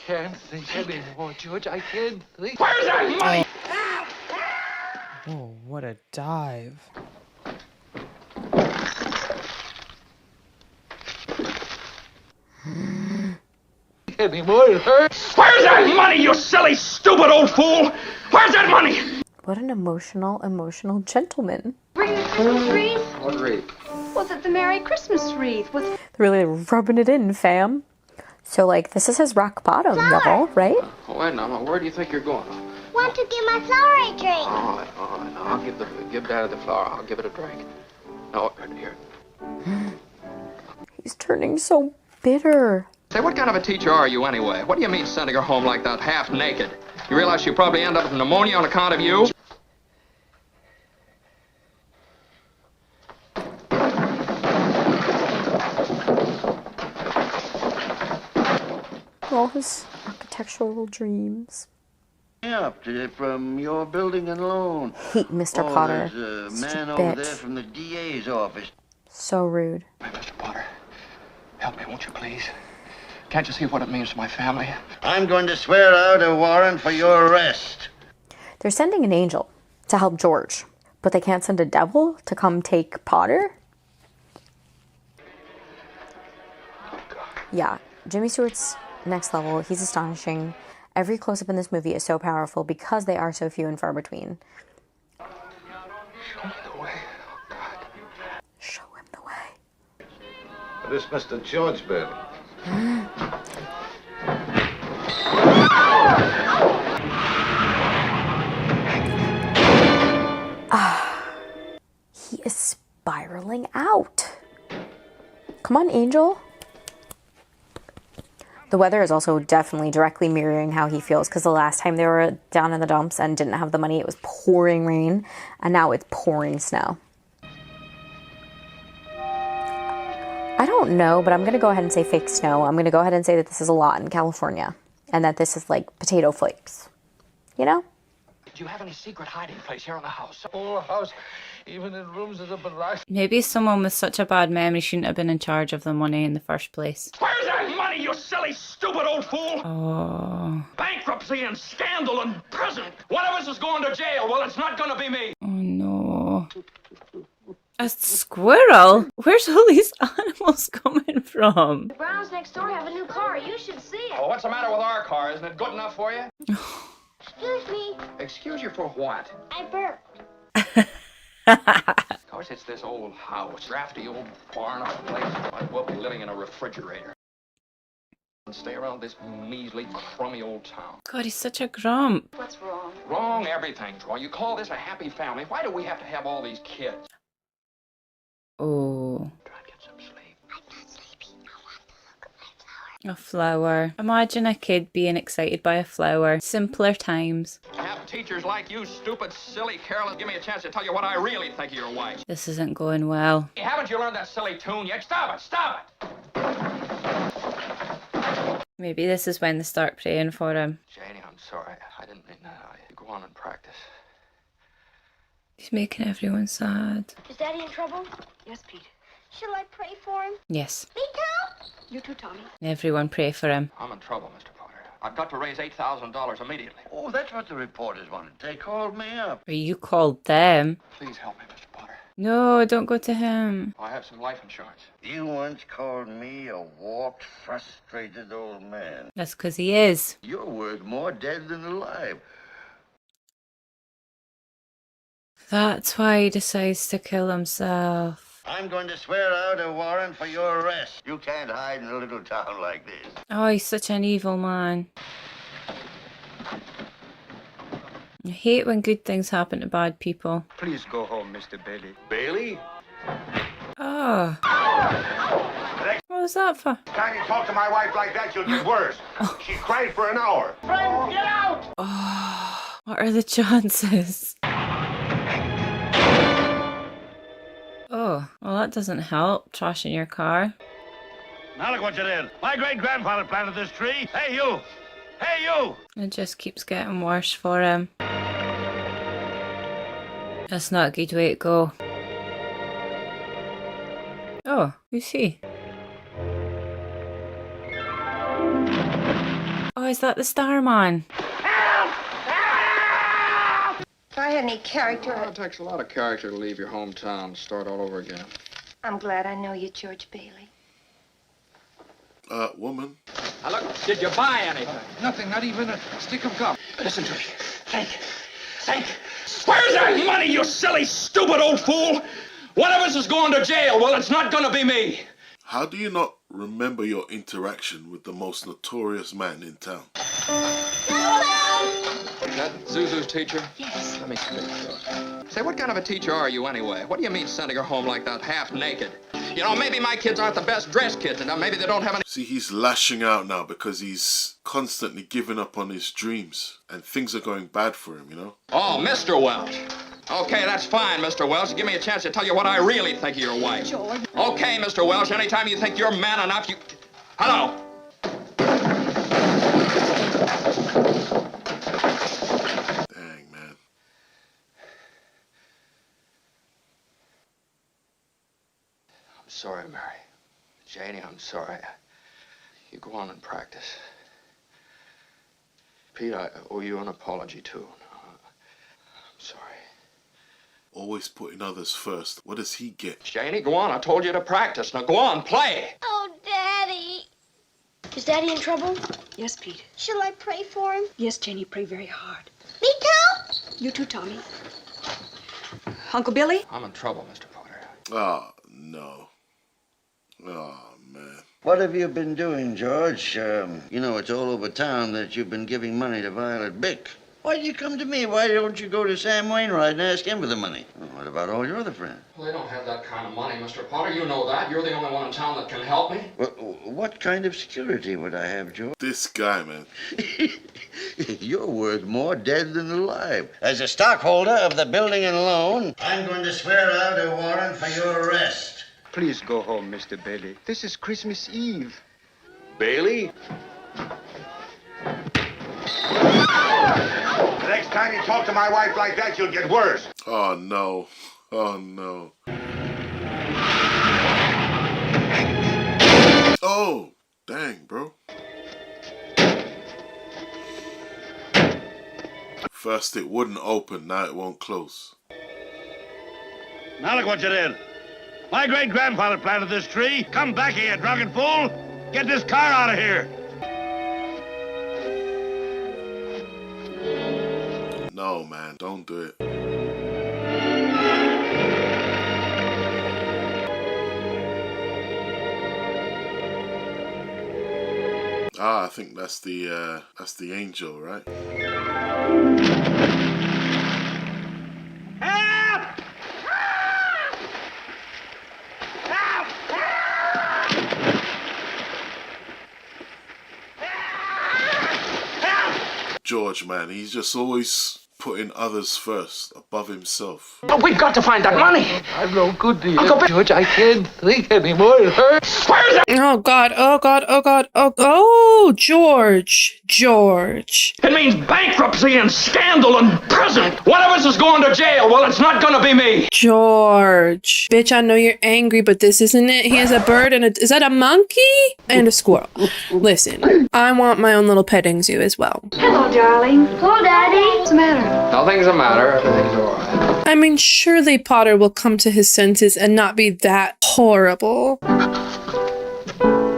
can't think anymore, George. I can't think. Where's that money? Oh, what a dive. Anymore, it hurts. Where's that money, you silly, stupid old fool? Where's that money? What an emotional gentleman. Bring the Christmas wreath? What wreath? Was it the Merry Christmas wreath? With They're really rubbing it in, fam. So, like, this is his rock bottom level, right? Oh, wait, now, where do you think you're going? Want to give my flower a drink? All right. Now, I'll give Dad the flower. I'll give it a drink. No, here. He's turning so bitter. Say, what kind of a teacher are you anyway? What do you mean sending her home like that, half naked? You realize she'll probably end up with pneumonia on account of you? All his architectural dreams. Up from your building and loan. Hate Mr. Potter. There's a Such man a over bitch. there from the DA's office. So rude. Hey, Mr. Potter, help me, won't you, please? Can't you see what it means to my family? I'm going to swear out a warrant for your arrest. They're sending an angel to help George, but they can't send a devil to come take Potter? Yeah, Jimmy Stewart's next level. He's astonishing. Every close-up in this movie is so powerful because they are so few and far between. Show me the way. Oh, God. Show him the way. This Mr. George Bailey. He is spiraling out. Come on, Angel. The weather is also definitely directly mirroring how he feels, because the last time they were down in the dumps and didn't have the money, it was pouring rain, and now it's pouring snow. I don't know, but I'm going to go ahead and say fake snow. I'm going to go ahead and say that this is a lot in California, and that this is like potato flakes. You know? Do you have any secret hiding place here in the house? Whole house, even in rooms that have been locked. Maybe someone with such a bad memory shouldn't have been in charge of the money in the first place. Where's that money, you silly, stupid old fool? Oh. Bankruptcy and scandal and prison. One of us is going to jail. Well, it's not going to be me. Oh no. A squirrel? Where's all these animals coming from? The Browns next door have a new car. You should see it. Well, what's the matter with our car? Isn't it good enough for you? Excuse me. Excuse you for what? I burped. Of course, it's this old house. Drafty old barn of a place. I will be living in a refrigerator. And stay around this measly, crummy old town. God, he's such a grump. What's wrong? Wrong, everything's wrong. You call this a happy family? Why do we have to have all these kids? Oh. Try and get some sleep. I'm not sleepy. I want to look at my flower. A flower. Imagine a kid being excited by a flower. Simpler times. Have teachers like you, stupid, silly, careless, give me a chance to tell you what I really think of your wife. This isn't going well. Haven't you learned that silly tune yet? Stop it! Stop it! Maybe this is when they start praying for him. Janie, I'm sorry. I didn't mean that. Go on and practice. He's making everyone sad. Is Daddy in trouble? Yes, Pete. Shall I pray for him? Yes. Me too? You too, Tommy. Everyone pray for him. I'm in trouble, Mr. Potter. I've got to raise $8,000 immediately. Oh, that's what the reporters wanted. They called me up. Or you called them. Please help me, Mr. Potter. No, don't go to him. I have some life insurance. You once called me a warped, frustrated old man. That's because he is. You're worth more dead than alive. That's why he decides to kill himself. I'm going to swear out a warrant for your arrest. You can't hide in a little town like this. Oh, he's such an evil man. I hate when good things happen to bad people. Please go home, Mr. Bailey. Bailey? Oh. What was that for? Time you talk to my wife like that, you'll get worse. She cried for an hour. Friend, get out! Oh, what are the chances? Oh, well that doesn't help, trashing your car. Now look what you did. My great-grandfather planted this tree. Hey, you! Hey, you! It just keeps getting worse for him. That's not a good way to go. Oh, who's he? Oh, is that the Starman? If I had any character, It takes a lot of character to leave your hometown and start all over again. I'm glad I know you, George Bailey. Woman. Now look, did you buy anything? Nothing, not even a stick of gum. Listen to me. Think. Where's that money, you silly, stupid old fool? One of us is going to jail. Well, it's not going to be me. How do you not remember your interaction with the most notorious man in town? That Zuzu's teacher? Yes. Let me speak. Say, what kind of a teacher are you anyway? What do you mean sending her home like that, half naked? You know, maybe my kids aren't the best dressed kids, and maybe they don't have any... See, he's lashing out now because he's constantly giving up on his dreams and things are going bad for him, you know? Oh, Mr. Welch. Okay, that's fine, Mr. Welch. Give me a chance to tell you what I really think of your wife. George. Okay, Mr. Welch, anytime you think you're man enough, you... Hello? Dang, man. I'm sorry, Mary. Janie, I'm sorry. You go on and practice. Pete, I owe you an apology, too. I'm sorry. Always putting others first. What does he get? Janie, go on. I told you to practice. Now go on, play. Oh, Daddy. Is Daddy in trouble? Yes, Pete. Shall I pray for him? Yes, Janie, pray very hard. Me too? You too, Tommy. Uncle Billy? I'm in trouble, Mr. Potter. Oh, no. Oh, man. What have you been doing, George? You know, it's all over town that you've been giving money to Violet Bick. Why do you come to me? Why don't you go to Sam Wainwright and ask him for the money? Well, what about all your other friends? Well, they don't have that kind of money, Mr. Potter. You know that. You're the only one in town that can help me. What kind of security would I have, George? This guy, man. You're worth more dead than alive. As a stockholder of the building and loan, I'm going to swear out a warrant for your arrest. Please go home, Mr. Bailey. This is Christmas Eve. Bailey? The next time you talk to my wife like that, you'll get worse. Oh, no. Oh, no. Oh, dang, bro. First it wouldn't open, now it won't close. Now look what you did. My great-grandfather planted this tree. Come back here, you drunken fool. Get this car out of here. No, man, don't do it. Ah, I think that's the angel, right? Help! Help! Help! George, man, he's just always putting others first, above himself. Oh, we've got to find that money. I'm no good to you, George. I can't think anymore. It hurts. Where's that? Oh God, oh God, oh God, oh, George. It means bankruptcy and scandal and prison. One of us is going to jail. Well, it's not going to be me. George. Bitch, I know you're angry, but this isn't it. He has a bird and is that a monkey? And a squirrel. Listen, I want my own little petting zoo as well. Hello, darling. Hello, Daddy. What's the matter? Nothing's the matter. Everything's all right. I mean, surely Potter will come to his senses and not be that horrible.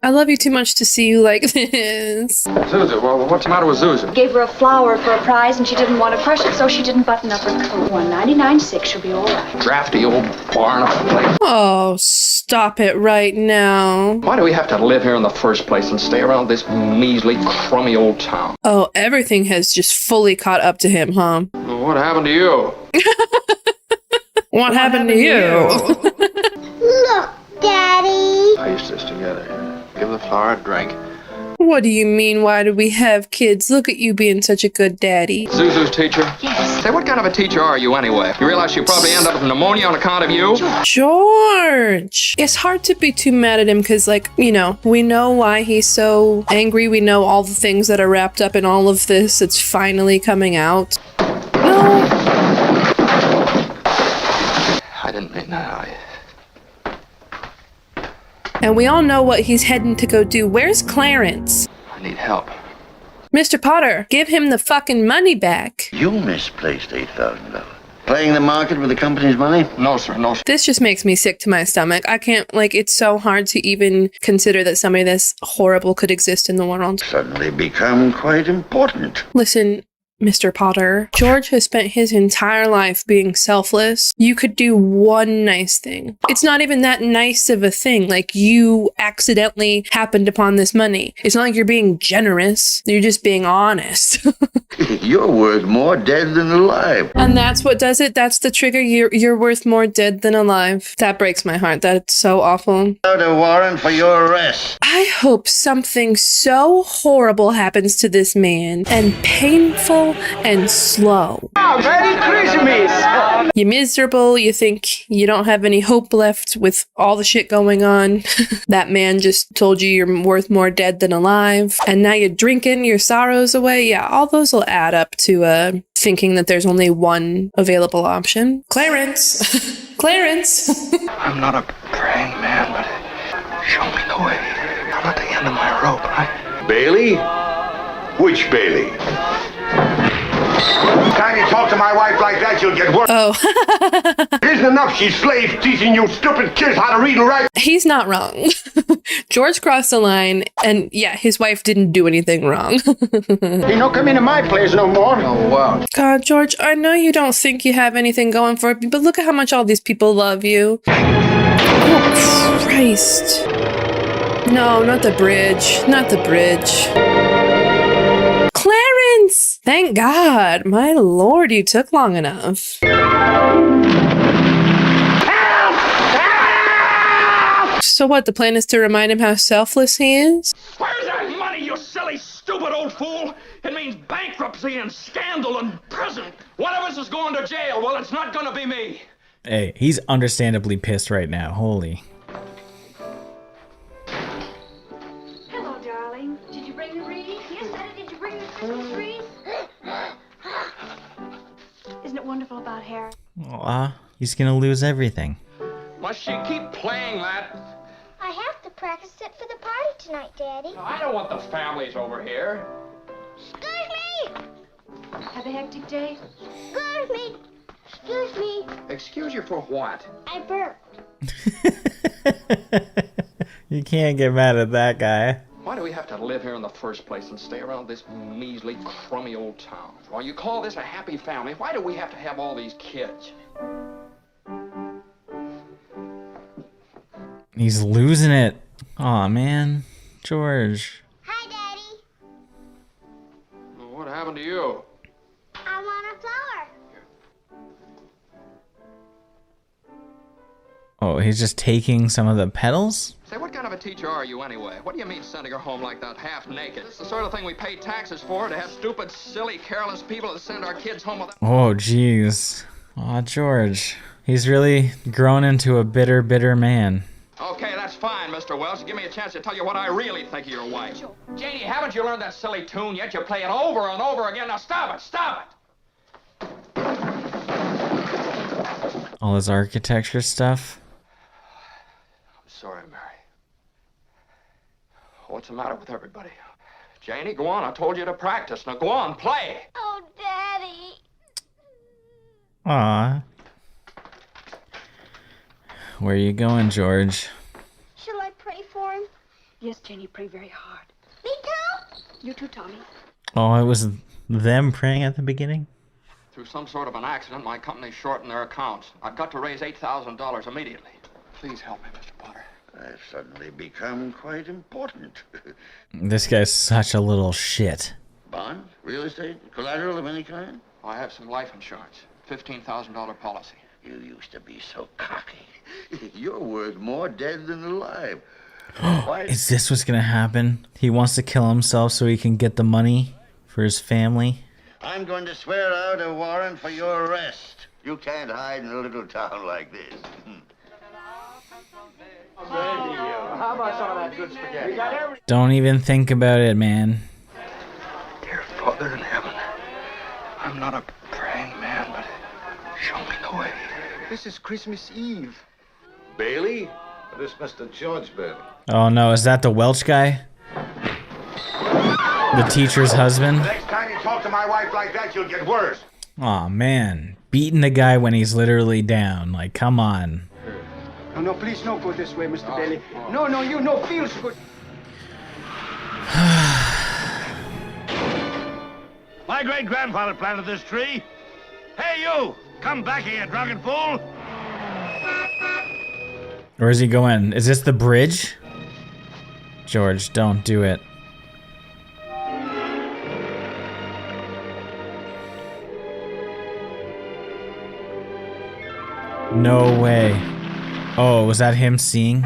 I love you too much to see you like this. Zuzu, well, what's the matter with Zuzu? Gave her a flower for a prize and she didn't want to crush it, so she didn't button up her coat. 199.6, she'll be all right. Drafty old barn of a place. Oh, stop it right now. Why do we have to live here in the first place and stay around this measly, crummy old town? Oh, everything has just fully caught up to him, huh? Well, what happened to you? What happened to you? Look, Daddy. Paste this together. Give the flower a drink. What do you mean, why do we have kids? Look at you being such a good daddy. Zuzu's teacher? Yes. Say, what kind of a teacher are you anyway? You realize you probably end up with pneumonia on account of you? George! It's hard to be too mad at him because, like, you know, we know why he's so angry. We know all the things that are wrapped up in all of this. It's finally coming out. No. I didn't mean that. And we all know what he's heading to go do. Where's Clarence? I need help. Mr. Potter, give him the fucking money back. You misplaced $8,000. Playing the market with the company's money? No, sir, no, sir. This just makes me sick to my stomach. I can't, like, it's so hard to even consider that somebody this horrible could exist in the world. Suddenly become quite important. Listen, Mr. Potter, George has spent his entire life being selfless. You could do one nice thing. It's not even that nice of a thing. Like, you accidentally happened upon this money. It's not like you're being generous. You're just being honest. You're worth more dead than alive. And that's what does it. That's the trigger. You're worth more dead than alive. That breaks my heart. That's so awful. Out a warrant for your arrest. I hope something so horrible happens to this man and painful and slow. Oh, Merry Christmas! You're miserable. You think you don't have any hope left with all the shit going on. That man just told you you're worth more dead than alive. And now you're drinking your sorrows away. Yeah, all those will add up to thinking that there's only one available option. Clarence! Clarence! I'm not a praying man, but show me the way. I'm at the end of my rope. Bailey? Which Bailey? Time you talk to my wife like that, you'll get worse. Oh. It isn't enough she's slave teaching you stupid kids how to read and write. He's not wrong. George crossed the line, and yeah, his wife didn't do anything wrong. He don't come into my place no more. Oh, wow. God, George, I know you don't think you have anything going for it, but look at how much all these people love you. Oh, Christ. No, not the bridge. Not the bridge. Clarence! Thank God. My lord, you took long enough. So what, the plan is to remind him how selfless he is? Where's that money, you silly, stupid old fool? It means bankruptcy and scandal and prison. One of us is going to jail. Well, it's not going to be me. Hey, he's understandably pissed right now. Holy. Hello, darling. Did you bring the wreath? Yes, Daddy. Did you bring the Christmas wreath? Isn't it wonderful about Harry? Aw, he's gonna lose everything. Must she keep playing that? I have to practice it for the party tonight, Daddy. No, I don't want the families over here. Excuse me! Have a hectic day? Excuse me! Excuse me! Excuse you for what? I burped. You can't get mad at that guy. Why do we have to live here in the first place and stay around this measly, crummy old town? While you call this a happy family, why do we have to have all these kids? He's losing it. Aw, man. George. Hi, Daddy. Well, what happened to you? I want a flower. Oh, he's just taking some of the petals? Say, what kind of a teacher are you anyway? What do you mean sending her home like that, half naked? It's the sort of thing we pay taxes for, to have stupid, silly, careless people that send our kids home with... Oh, jeez. Aw, George. He's really grown into a bitter, bitter man. Okay, that's fine, Mr. Wells. Give me a chance to tell you what I really think of your wife. Janie, haven't you learned that silly tune yet? You play it over and over again. Now stop it! Stop it! All his architecture stuff. I'm sorry, Mary. What's the matter with everybody? Janie, go on. I told you to practice. Now go on, play. Oh, Daddy. Aw. Where are you going, George? Shall I pray for him? Yes, Jenny, pray very hard. Me too? You too, Tommy. Oh, it was them praying at the beginning? Through some sort of an accident, my company's shortened their accounts. I've got to raise $8,000 immediately. Please help me, Mr. Potter. I've suddenly become quite important. This guy's such a little shit. Bond? Real estate? Collateral of any kind? I have some life insurance. $15,000 policy. You used to be so cocky. You're worth more dead than alive. Is this what's gonna happen? He wants to kill himself so he can get the money for his family? I'm going to swear out a warrant for your arrest. You can't hide in a little town like this. How about some of that good spaghetti? Don't even think about it, man. Dear Father in heaven, I'm not a praying man, but show me the way. This is Christmas Eve. Bailey? This Mr. George Bailey. Oh no, is that the Welch guy? The teacher's husband. Next time you talk to my wife like that, you'll get worse. Aw, man. Beating the guy when he's literally down. Like, come on. No, no, please, no go this way, Mr. Bailey. No, no, you no feels good. My great-grandfather planted this tree. Hey, you! Come back here, drunken fool! Where is he going? Is this the bridge? George, don't do it. No way. Oh, was that him seeing?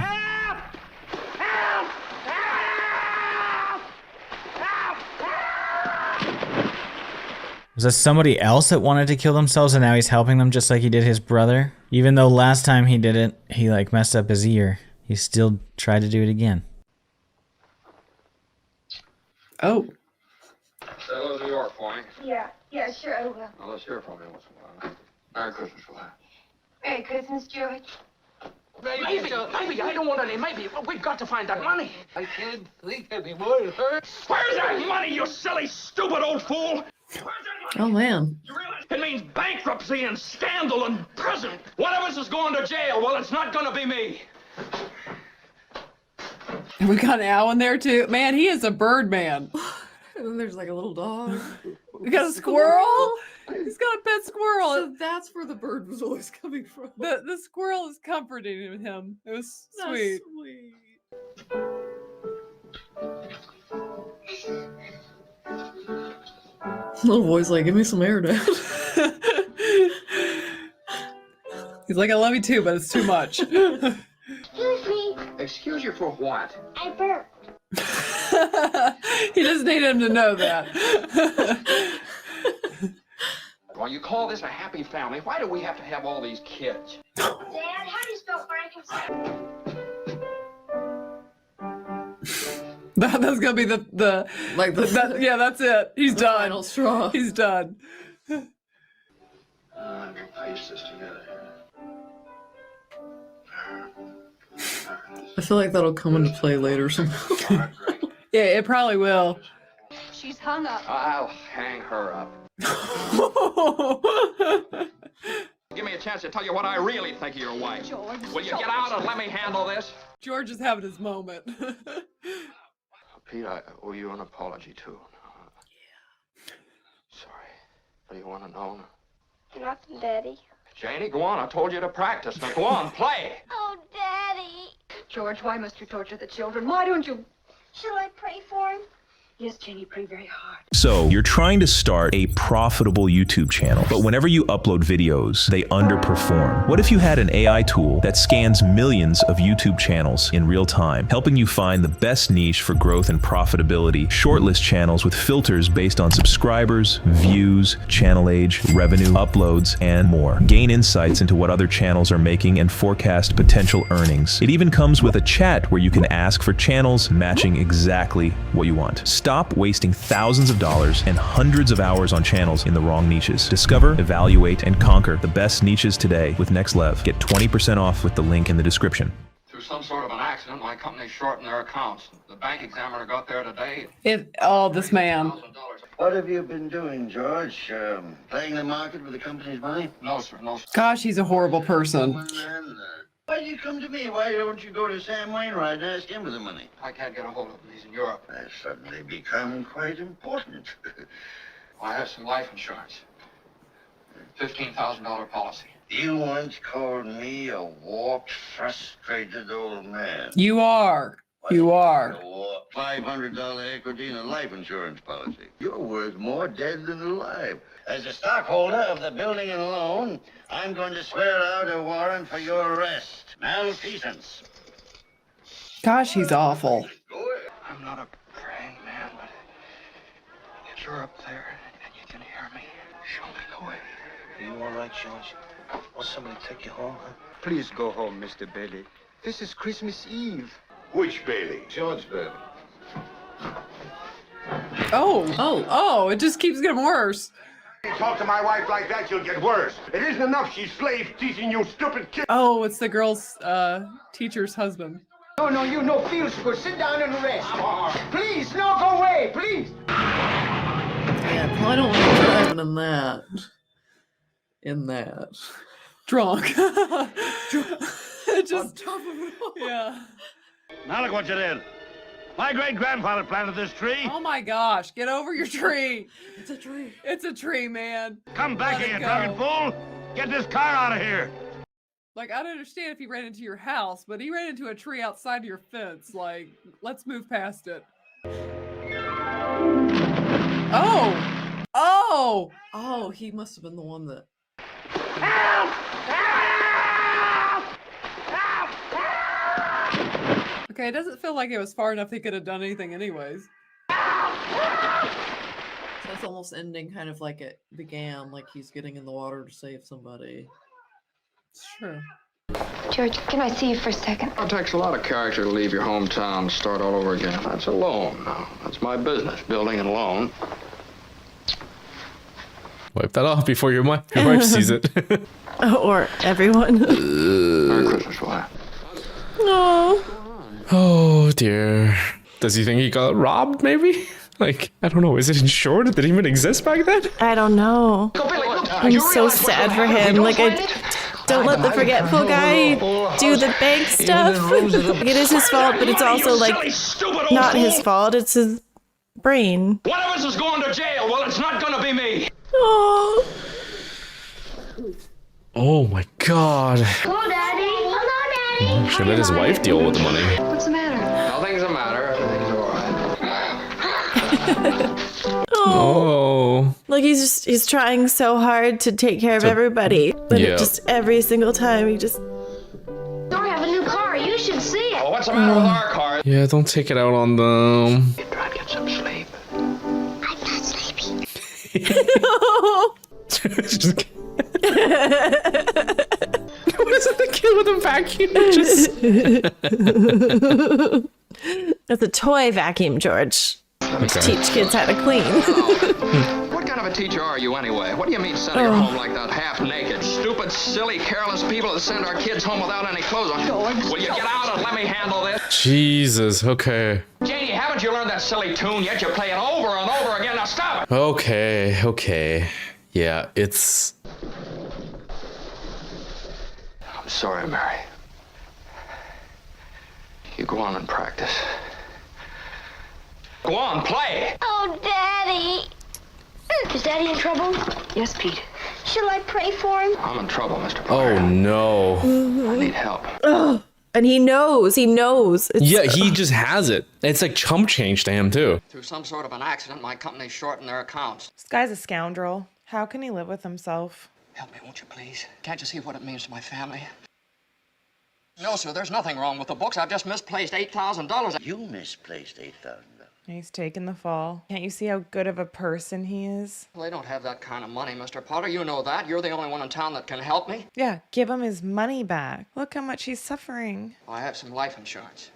Was that somebody else that wanted to kill themselves and now he's helping them just like he did his brother? Even though last time he did it, he like messed up his ear. He still tried to do it again. Oh. Say hello to New York for me. Yeah, sure I will. Well, let's hear from you once in a while. Merry Christmas, for that. Merry Christmas, George. Maybe, I don't want any maybe. We've got to find that money. I can't think anymore. It hurts. Where's that money, you silly, stupid old fool? Oh, man. You realize it means bankruptcy and scandal and prison. One of us is going to jail. Well, it's not going to be me. We got Al in there too. Man, he is a bird man. And then there's like a little dog. We got a squirrel. He's got a pet squirrel. So that's where the bird was always coming from. The squirrel is comforting him. It was sweet. Little boy's like, give me some air, Dad. He's like, I love you too, but it's too much. Excuse me. Excuse you for what? I burped. He just needed him to know that. Well, you call this a happy family. Why do we have to have all these kids? Dad, how do you spell Frankenstein? That's gonna be the like the yeah, that's it. He's done. Final straw. He's done. I'm gonna piece this together. I feel like that'll come into play later somehow. Yeah, it probably will. She's hung up. I'll hang her up. Give me a chance to tell you what I really think of your wife. George. Will you get out and let me handle this? George is having his moment. Pete, I owe you an apology, too. Sorry. What do you want to know? Nothing, Daddy. Janie, go on. I told you to practice. Now, go on, play. Oh, Daddy. George, why must you torture the children? Why don't you? Shall I pray for him? Yes, Janie, pray very hard. So, you're trying to start a profitable YouTube channel, but whenever you upload videos, they underperform. What if you had an AI tool that scans millions of YouTube channels in real time, helping you find the best niche for growth and profitability, shortlist channels with filters based on subscribers, views, channel age, revenue, uploads, and more. Gain insights into what other channels are making and forecast potential earnings. It even comes with a chat where you can ask for channels matching exactly what you want. Stop wasting thousands of dollars and hundreds of hours on channels in the wrong niches. Discover, evaluate, and conquer the best niches today with NextLev. Get 20% off with the link in the description. Through some sort of an accident, my company shortened their accounts. The bank examiner got there today. This man. What have you been doing, George? Playing the market with the company's money? No, sir, no, sir. Gosh, he's a horrible person. Why do you come to me? Why don't you go to Sam Wainwright and ask him for the money? I can't get a hold of him. He's in Europe. That's suddenly become quite important. I have some life insurance. $15,000 policy. You once called me a warped, frustrated old man. You are. You are. $500 equity in a life insurance policy. You're worth more dead than alive. As a stockholder of the building and loan, I'm going to swear out a warrant for your arrest. Malfeasance. Gosh, he's awful. I'm not a praying man, but if you're up there and you can hear me, show me the way. Are you all right, George? Want somebody to take you home, huh? Please go home, Mr. Bailey. This is Christmas Eve. Which Bailey? George Bailey. Oh, it just keeps getting worse. You talk to my wife like that, you'll get worse. It isn't enough she's slave teaching you stupid kids. Oh, it's the girl's teacher's husband. No, you no feels good. Sit down and rest. Please, no, go away, please. Yeah, probably don't want to be driving in that. In that. Drunk. Just on top of it all. Yeah. Now look what you did. My great-grandfather planted this tree. Oh my gosh, get over your tree. It's a tree. It's a tree, man. Come back Let here, it you drunken go. fool. Get this car out of here. Like, I'd understand if he ran into your house, but he ran into a tree outside your fence. Like, let's move past it. Oh! Oh! Oh, he must have been the one that... Okay, it doesn't feel like it was far enough he could have done anything anyways. So it's almost ending kind of like it began, like he's getting in the water to save somebody. It's true. George, can I see you for a second? It takes a lot of character to leave your hometown and start all over again. That's a loan now. That's my business, building and loan. Wipe that off before your wife sees it. Or everyone. Merry Christmas, wife. Oh. Oh dear. Does he think he got robbed, maybe? Like, I don't know. Is it insured? Did it even exist back then? I don't know. I'm so sad for him. Like, don't let the forgetful guy do the bank stuff. Like, it is his fault, but it's also, like, not his fault. It's his brain. One of us is going to jail. Well, it's not going to be me. Oh. Oh my god. Hello, Daddy. Hello, Daddy. Should let his wife deal with the money. What's the matter? Nothing's the matter. Everything's all right. Oh. Like, he's trying so hard to take care of everybody. But Yeah. it just every single time he just... We have a new car. You should see it. Oh, what's the matter with our car? Yeah, don't take it out on them. Try to get some sleep. I'm not sleepy. Just... What is it, the kid with a vacuum? Just... That's a toy vacuum, George. Okay. To teach kids how to clean. What kind of a teacher are you anyway? What do you mean sending her home like that, half naked? Stupid, silly, careless people that send our kids home without any clothes on. Will you get out and let me handle this? Jesus, okay. Janie, haven't you learned that silly tune yet? You play it over and over again. Now stop it. Okay. Yeah, it's... I'm sorry, Mary. You go on and practice. Go on, play. Oh, Daddy. Is Daddy in trouble? Yes, Pete. Shall I pray for him? I'm in trouble, Mr. Potter. Oh no. I need help. And he knows. It's, Yeah, he just has it. It's like chump change to him, too. Through some sort of an accident, my company shortened their accounts. This guy's a scoundrel. How can he live with himself? Help me, won't you, please? Can't you see what it means to my family? No, sir, there's nothing wrong with the books. I've just misplaced $8,000. You misplaced $8,000. He's taken the fall. Can't you see how good of a person he is? Well, they don't have that kind of money, Mr. Potter. You know that. You're the only one in town that can help me. Yeah, give him his money back. Look how much he's suffering. Well, I have some life insurance.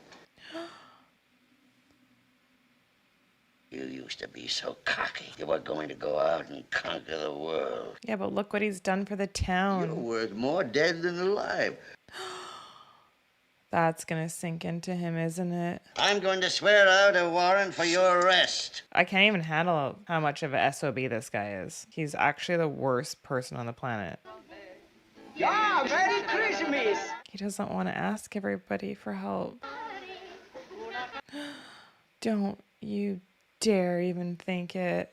You used to be so cocky. You were going to go out and conquer the world. Yeah, but look what he's done for the town. You're worth more dead than alive. That's gonna sink into him, isn't it? I'm going to swear out a warrant for your arrest. I can't even handle how much of a SOB this guy is. He's actually the worst person on the planet. Yeah, Merry Christmas. He doesn't want to ask everybody for help. Don't you dare even think it.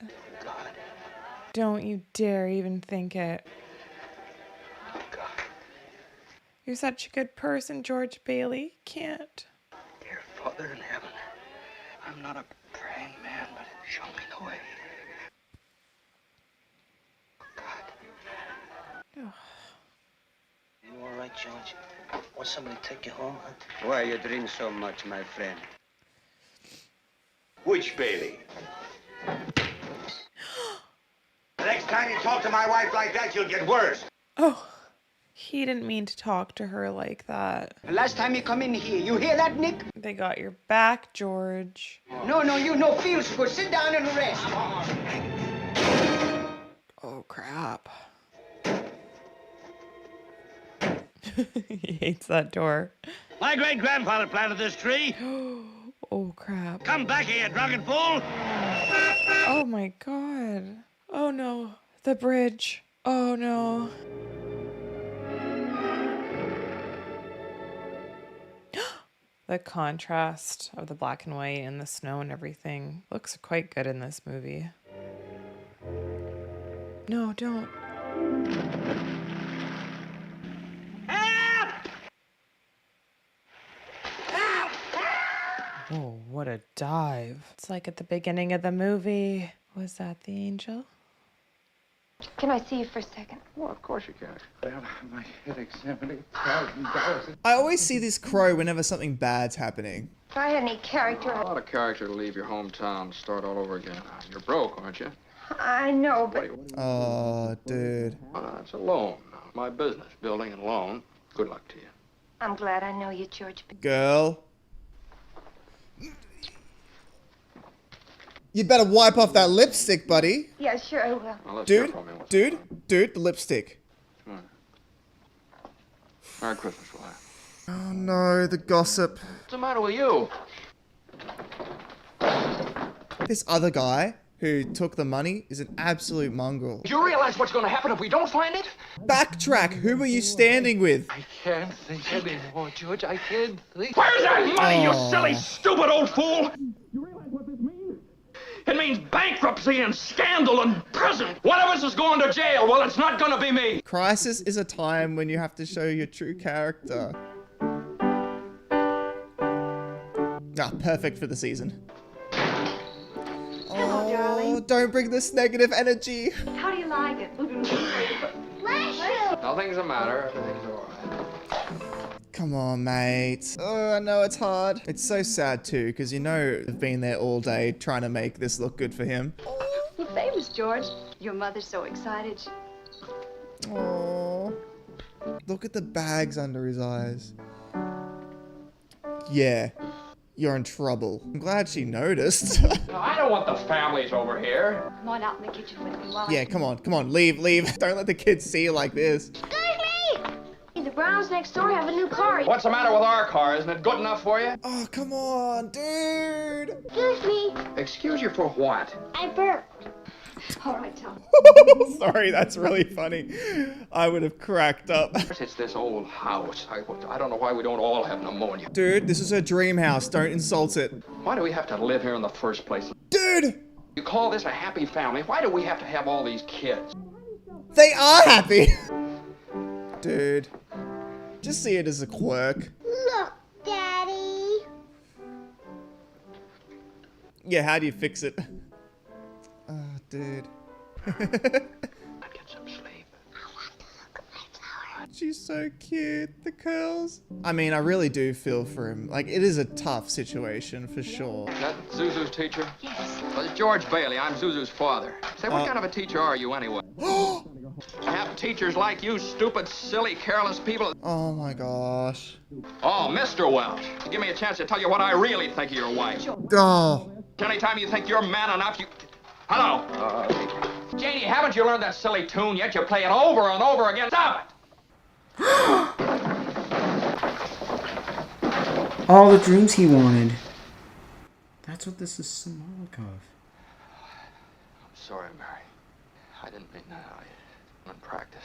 Don't you dare even think it. You're such a good person, George Bailey. Can't. Dear Father in heaven, I'm not a praying man, but show me the way. You all right, George? Want somebody to take you home, huh? Why you drink so much, my friend? Which Bailey? The next time you talk to my wife like that, you'll get worse. Oh, he didn't mean to talk to her like that. Last time you come in here, you hear that, Nick? They got your back, George. No, you no feels good. Sit down and rest. Oh, crap. He hates that door. My great-grandfather planted this tree. Oh, crap. Come back here, drunken fool! Oh my god. Oh no. The bridge. Oh no. The contrast of the black and white and the snow and everything looks quite good in this movie. No, don't. Oh, what a dive. It's like at the beginning of the movie. Was that the angel? Can I see you for a second? Well, of course you can. Well, my headache's $70,000. I always see this crow whenever something bad's happening. If I had any character, A lot of character to leave your hometown and start all over again. You're broke, aren't you? I know, but Oh, dude. It's a loan. My business, building and loan. Good luck to you. I'm glad I know you, George. Girl. You better wipe off that lipstick, buddy. Yeah, sure I will. Well, let's hear Dude, from me. dude, the lipstick. Come on. Merry Christmas, Wyatt. Oh no, the gossip. What's the matter with you? This other guy who took the money is an absolute mongrel. Do you realize what's going to happen if we don't find it? Backtrack, who were you standing with? I can't think anymore, George. I can't think. Where's that money, you Oh. silly, stupid old fool? It means bankruptcy and scandal and prison. One of us is going to jail. Well, it's not going to be me. Crisis is a time when you have to show your true character. Ah, perfect for the season. Hello, darling. Don't bring this negative energy. How do you like it? Nothing's the matter. Everything's all right. Come on, mate. Oh, I know it's hard. It's so sad too, because you know they've been there all day trying to make this look good for him. You're famous, George. Your mother's so excited. Oh, look at the bags under his eyes. Yeah, you're in trouble. I'm glad she noticed. I don't want the families over here. Come on out in the kitchen with me while Yeah, come on, leave. Don't let the kids see you like this. Excuse me! The Browns next door have a new car. What's the matter with our car? Isn't it good enough for you? Oh, come on, dude. Excuse me. Excuse you for what? I burped. All right, Tom. Sorry, that's really funny. I would have cracked up. It's this old house. I don't know why we don't all have pneumonia. Dude, this is her dream house. Don't insult it. Why do we have to live here in the first place? Dude! You call this a happy family? Why do we have to have all these kids? They are happy. Dude, just see it as a quirk. Look, Daddy. Yeah, how do you fix it? Oh, dude. Get some sleep. She's so cute, the curls. I mean, I really do feel for him. Like, it is a tough situation, for sure. Is that Zuzu's teacher? Yes. Well, it's George Bailey. I'm Zuzu's father. Say, what kind of a teacher are you anyway? Have teachers like you, stupid, silly, careless people. Oh my gosh. Oh, Mr. Welch, give me a chance to tell you what I really think of your wife. Oh. Anytime you think you're man enough, you... Hello? Janie, haven't you learned that silly tune yet? You play it over and over again. Stop it! All the dreams he wanted. That's what this is symbolic of. I'm sorry, Mary. I didn't mean that. I'm in practice.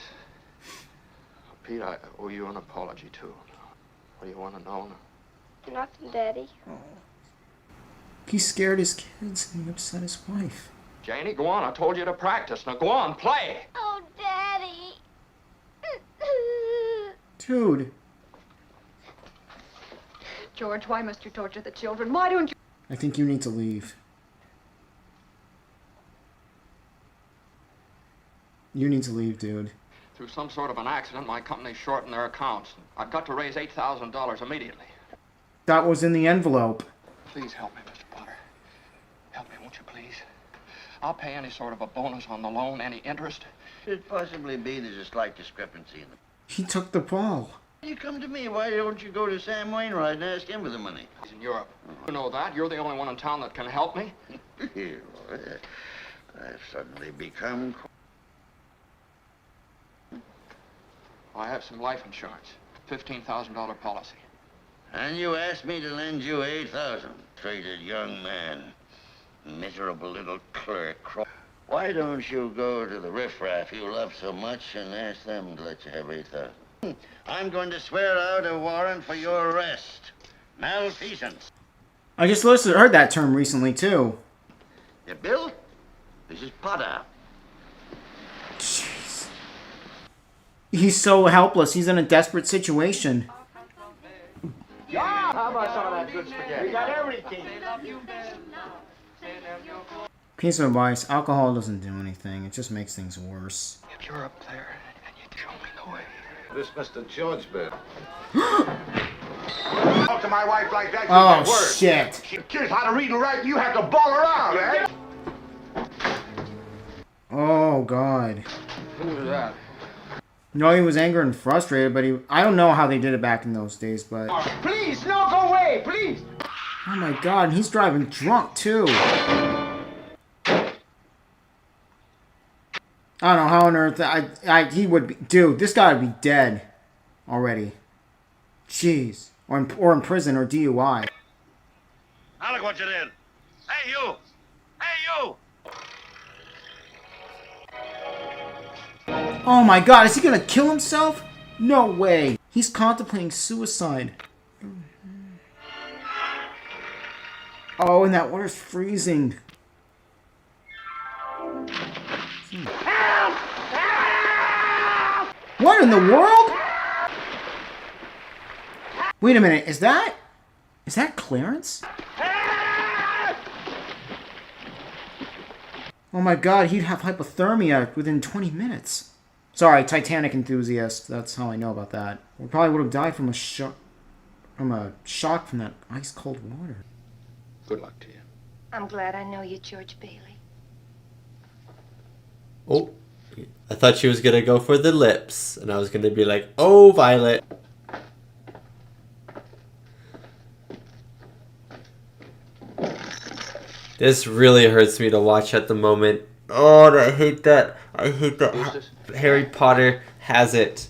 Pete, I owe you an apology, too. What do you want to know? Nothing, Daddy. He scared his kids and he upset his wife. Janie, go on. I told you to practice. Now go on, play. Oh, Daddy. Dude. George, why must you torture the children? Why don't you... I think you need to leave. You need to leave, dude. Through some sort of an accident, my company shortened their accounts. I've got to raise $8,000 immediately. That was in the envelope. Please help me, Mr. Potter. Help me, won't you, please? I'll pay any sort of a bonus on the loan, any interest. Could it possibly be there's a slight discrepancy in the... He took the ball. You come to me. Why don't you go to Sam Wainwright and ask him for the money? He's in Europe. You know that. You're the only one in town that can help me. I've suddenly become... I have some life insurance. $15,000 policy. And you asked me to lend you 8,000. Traded young man. Miserable little clerk. Why don't you go to the riffraff you love so much and ask them to let you have 8,000? I'm going to swear out a warrant for your arrest. Malfeasance. I just heard that term recently, too. Yeah, Bill? This is Potter. Jeez. He's so helpless. He's in a desperate situation. Yeah, how about some of that good spaghetti? We got everything. Piece of advice, alcohol doesn't do anything. It just makes things worse. If you're up there and you show me the way. This Mr. George Bill. Talk to my wife like that, you Oh, get worse. shit. She kids how to read and write, and you have to bawl around, eh? Oh, God. Who was that? No, he was angry and frustrated, but I don't know how they did it back in those days, but... Please, no, go away, please. Oh, my God, and he's driving drunk, too. I don't know how on earth he would be... Dude, this guy would be dead already. Jeez. Or in prison or DUI. Now look what you did. Hey, you! Hey, you! Oh my God, is he gonna kill himself? No way. He's contemplating suicide. Oh, and that water's freezing. What in the world? Wait a minute, is that Clarence? Oh my God, he'd have hypothermia within 20 minutes. Sorry, Titanic enthusiast. That's how I know about that. We probably would have died from a shock from that ice cold water. Good luck to you. I'm glad I know you, George Bailey. Oh, I thought she was gonna go for the lips, and I was gonna be like, "Oh, Violet." This really hurts me to watch at the moment. Oh, I hate that. I hate that. Harry Potter has it.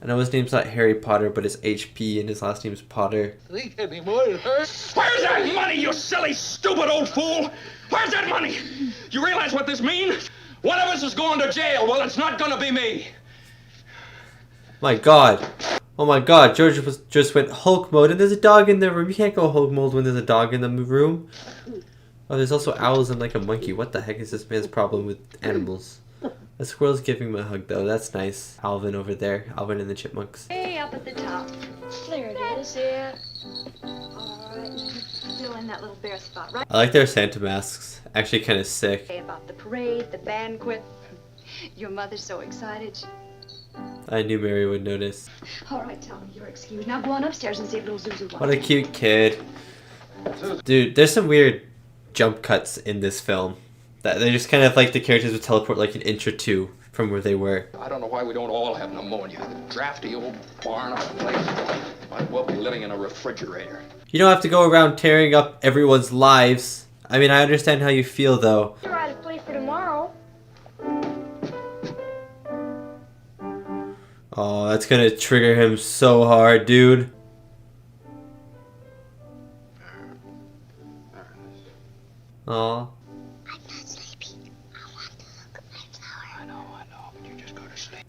I know his name's not Harry Potter, but it's HP, and his last name's Potter. Where's that money, you silly, stupid old fool? Where's that money? You realize what this means? One of us is going to jail. Well, it's not gonna be me. My God. Oh my God, George just went Hulk mode, and there's a dog in the room. You can't go Hulk mode when there's a dog in the room. Oh, there's also owls and like a monkey. What the heck is this man's problem with animals? The squirrel's giving him a hug though. That's nice. Alvin over there. Alvin and the chipmunks. Hey, up at the top. There it is, yeah. All right, fill in that little bare spot, right? I like their Santa masks. Actually kind of sick. Hey, about the parade, the banquet. Your mother's so excited. I knew Mary would notice. All right, Tommy, you're excused. Now go on upstairs and see if little Zuzu wants What a cute kid. Dude, there's some weird jump cuts in this film. That they just kind of like the characters would teleport like an inch or two from where they were. I don't know why we don't all have pneumonia. The drafty old barn of a place might well be living in a refrigerator. You don't have to go around tearing up everyone's lives. I mean, I understand how you feel though. Try to play for tomorrow. Oh, that's gonna trigger him so hard, dude. Aw.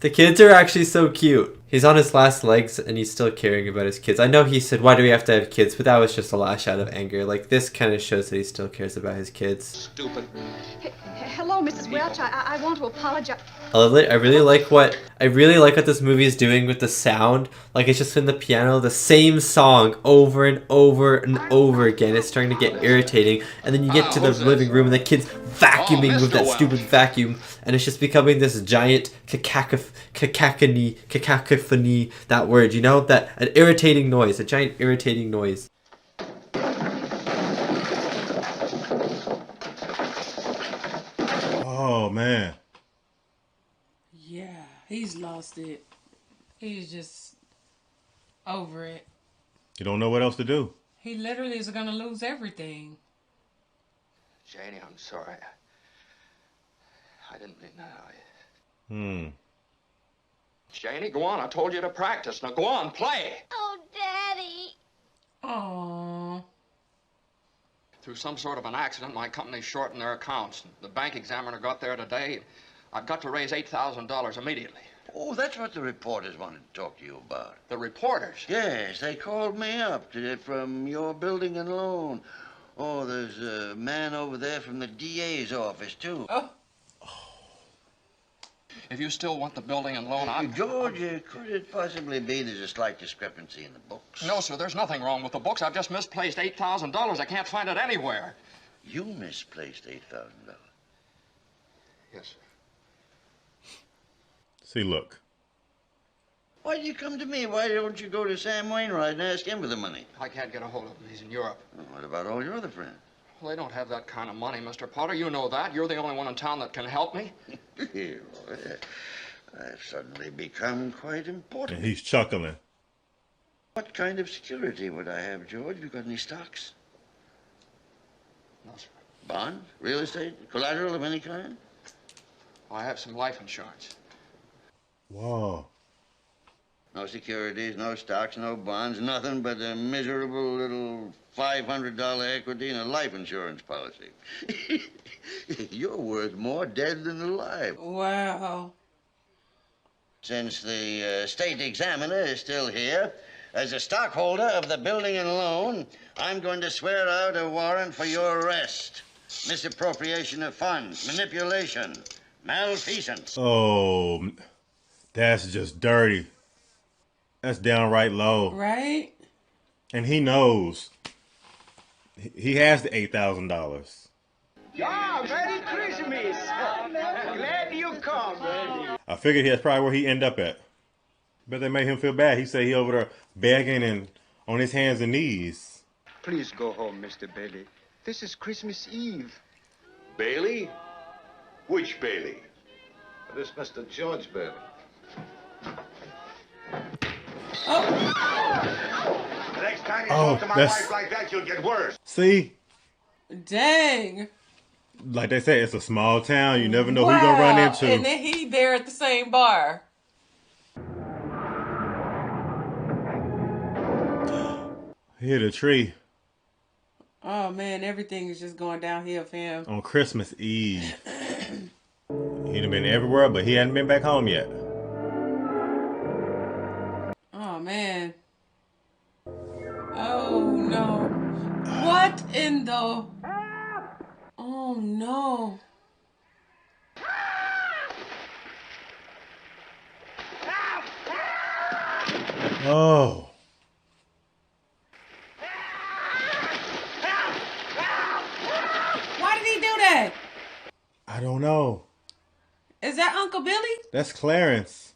The kids are actually so cute. He's on his last legs and he's still caring about his kids. I know he said, why do we have to have kids? But that was just a lash out of anger. Like, this kind of shows that he still cares about his kids. Stupid. Hello, Mrs. Welch. I want to apologize. I really like what this movie is doing with the sound. Like, it's just in the piano, the same song over and over and over again. It's starting to get irritating. And then you get to the living room and the kid's vacuuming with that stupid vacuum. And it's just becoming this giant cacophony, that word, you know? That, an irritating noise, a giant irritating noise. Oh, man. Yeah, he's lost it. He's just over it. You don't know what else to do. He literally is gonna lose everything. Janie, I'm sorry. I didn't mean that. Janie, go on. I told you to practice. Now go on, play. Oh, Daddy. Through some sort of an accident, my company's short in their accounts. The bank examiner got there today. I've got to raise $8,000 immediately. Oh, that's what the reporters wanted to talk to you about. The reporters? Yes, they called me up from your building and loan. Oh, there's a man over there from the DA's office, too. Oh. If you still want the building and loan, George, could it possibly be there's a slight discrepancy in the books? No, sir, there's nothing wrong with the books. I've just misplaced $8,000. I can't find it anywhere. You misplaced $8,000? Yes, sir. See, look. Why do you come to me? Why don't you go to Sam Wainwright and ask him for the money? I can't get a hold of him. He's in Europe. Well, what about all your other friends? Well, they don't have that kind of money, Mr. Potter. You know that. You're the only one in town that can help me. I've suddenly become quite important. And he's chuckling. What kind of security would I have, George? You got any stocks? No, sir. Bonds? Real estate? Collateral of any kind? I have some life insurance. Whoa. No securities, no stocks, no bonds, nothing but a miserable little $500 equity in a life insurance policy. You're worth more dead than alive. Wow. Since the state examiner is still here, as a stockholder of the building and loan, I'm going to swear out a warrant for your arrest. Misappropriation of funds, manipulation, malfeasance. Oh, that's just dirty. That's downright low. Right? And he knows. He has the $8,000. Yeah, Merry Christmas. Glad you come. I figured that's probably where he end up at. But they made him feel bad. He said he over there begging and on his hands and knees. Please go home, Mr. Bailey. This is Christmas Eve. Bailey? Which Bailey? This Mr. George Bailey. The next time you talk to my wife like that, you'll get worse. See? Dang. Like they said, it's a small town. You never know who you're going to run into. And then he there at the same bar. He hit a tree. Oh man, everything is just going downhill for him. On Christmas Eve. He'd have been everywhere, but he hadn't been back home yet. Oh man. Oh no. What in the... Oh no. Oh. Why did he do that? I don't know. Is that Uncle Billy? That's Clarence.